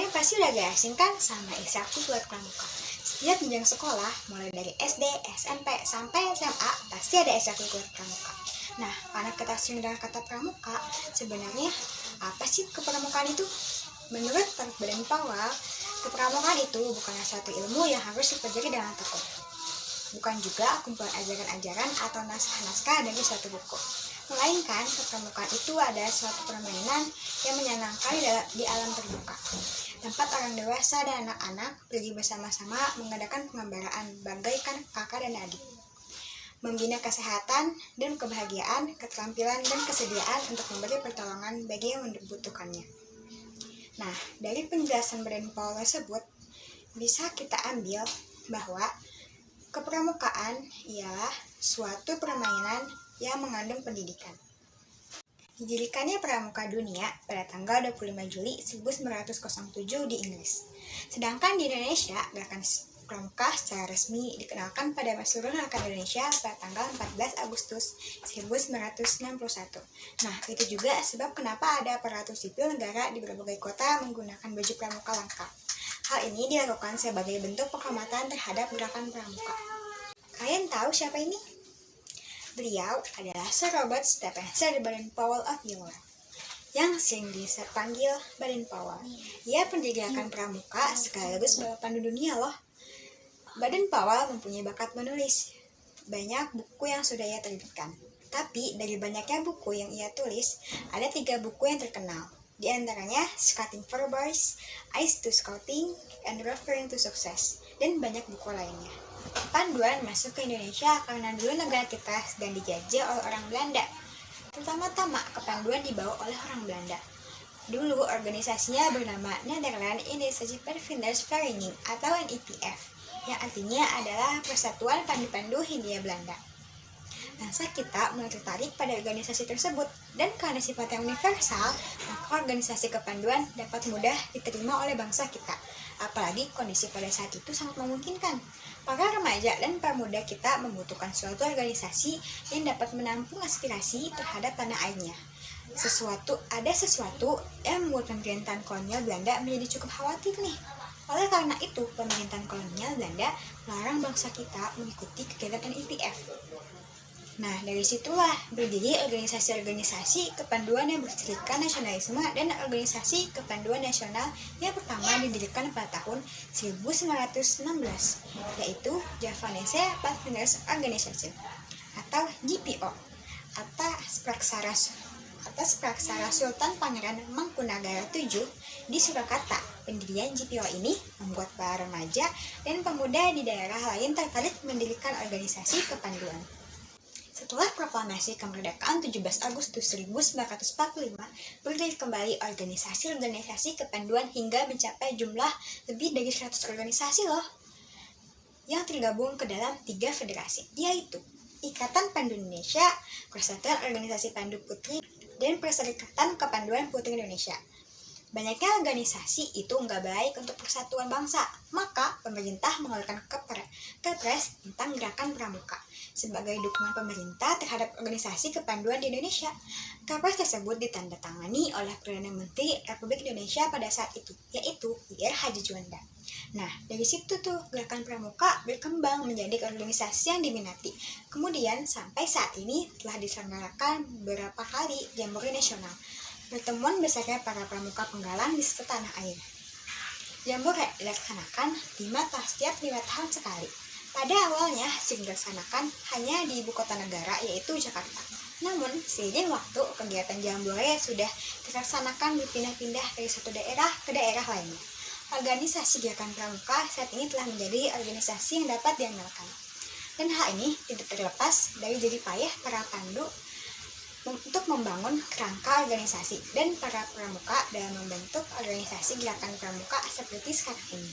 Kalian pasti udah gak asing kan sama ekstrakurikuler pramuka. Setiap jenjang sekolah, mulai dari SD, SMP, sampai SMA, pasti ada ekstrakurikuler pramuka. Nah, karena kita sering dengar kata pramuka, sebenarnya apa sih kepramukaan itu? Menurut Badan Powell, kepramukaan itu bukanlah suatu ilmu yang harus dipelajari dengan tekun. Bukan juga kumpulan ajaran-ajaran atau naskah-naskah dari suatu buku. Melainkan, kepramukaan itu ada suatu permainan yang menyenangkan di alam terbuka. Tempat orang dewasa dan anak-anak pergi bersama-sama mengadakan pengembaraan bagaikan kakak dan adik. Membina kesehatan dan kebahagiaan, keterampilan dan kesediaan untuk memberi pertolongan bagi yang membutuhkannya. Nah, dari penjelasan Badan Powell tersebut, bisa kita ambil bahwa kepramukaan ialah suatu permainan yang mengandung pendidikan. Didirikannya Pramuka Dunia pada tanggal 25 Juli 1907 di Inggris. Sedangkan di Indonesia, gerakan pramuka secara resmi dikenalkan pada seluruh rakyat Indonesia pada tanggal 14 Agustus 1961. Nah, itu juga sebab kenapa ada aparatur sipil negara di berbagai kota menggunakan baju pramuka lengkap. Hal ini dilakukan sebagai bentuk penghormatan terhadap gerakan pramuka. Kalian tahu siapa ini? Beliau adalah Sir Robert Stephenson Baden Powell of England, yang sering dipanggil Baden Powell. Ia pendiri gerakan pramuka sekaligus bapak pandu dunia loh. Baden Powell mempunyai bakat menulis. Banyak buku yang sudah ia terbitkan. Tapi dari banyaknya buku yang ia tulis, ada 3 buku yang terkenal. Di antaranya Scouting for Boys, Eyes to Scouting, and Referring to Success, dan banyak buku lainnya. Panduan masuk ke Indonesia karena dulu negara kita sedang dijajah oleh orang Belanda. Pertama-tama kepanduan dibawa oleh orang Belanda. Dulu organisasinya bernama Nederland Indische Padvindersvereniging atau NIPF, yang artinya adalah Persatuan Pandu-Pandu Hindia Belanda. Bangsa kita mulai tertarik pada organisasi tersebut, dan karena sifatnya universal, maka organisasi kepanduan dapat mudah diterima oleh bangsa kita. Apalagi kondisi pada saat itu sangat memungkinkan. Para remaja dan pemuda kita membutuhkan suatu organisasi yang dapat menampung aspirasi terhadap tanah airnya. Sesuatu yang membuat pemerintahan kolonial Belanda menjadi cukup khawatir nih. Oleh karena itu, pemerintahan kolonial Belanda melarang bangsa kita mengikuti kegiatan NIPF. Nah, dari situlah berdiri organisasi-organisasi kepanduan yang berserikat nasionalisme dan organisasi kepanduan nasional yang pertama didirikan pada tahun 1916, yaitu Javanese Padvinders Organization atau GPO atas praksara Sultan Pangeran Mangkunagara VII di Surakarta. Pendirian GPO ini membuat para remaja dan pemuda di daerah lain tertarik mendirikan organisasi kepanduan. Setelah proklamasi kemerdekaan 17 Agustus 1945, berdiri kembali organisasi-organisasi kepanduan hingga mencapai jumlah lebih dari 100 organisasi loh, yang tergabung ke dalam 3 federasi, yaitu Ikatan Pandu Indonesia, Persatuan Organisasi Pandu Putri, dan Perserikatan Kepanduan Putri Indonesia. Banyaknya organisasi itu nggak baik untuk persatuan bangsa, maka pemerintah mengeluarkan Kepres tentang gerakan pramuka sebagai dukungan pemerintah terhadap organisasi kepanduan di Indonesia. Kepres tersebut ditandatangani oleh Perdana Menteri Republik Indonesia pada saat itu, yaitu Ir Haji Juanda. Nah, dari situ tuh gerakan pramuka berkembang menjadi organisasi yang diminati. Kemudian sampai saat ini telah diselenggarakan beberapa kali Jambore Nasional, pertemuan besarnya para pramuka penggalang di seluruh tanah air. Jambore dilaksanakan setiap 5 tahun sekali. Pada awalnya sering dilaksanakan hanya di ibu kota negara, yaitu Jakarta. Namun, seiring waktu, kegiatan Jambore sudah dilaksanakan berpindah-pindah dari satu daerah ke daerah lainnya. Organisasi gerakan pramuka saat ini telah menjadi organisasi yang dapat diandalkan. Dan hal ini tidak terlepas dari jerih payah para pandu untuk membangun kerangka organisasi dan para pramuka dalam membentuk organisasi gerakan pramuka seperti sekarang ini.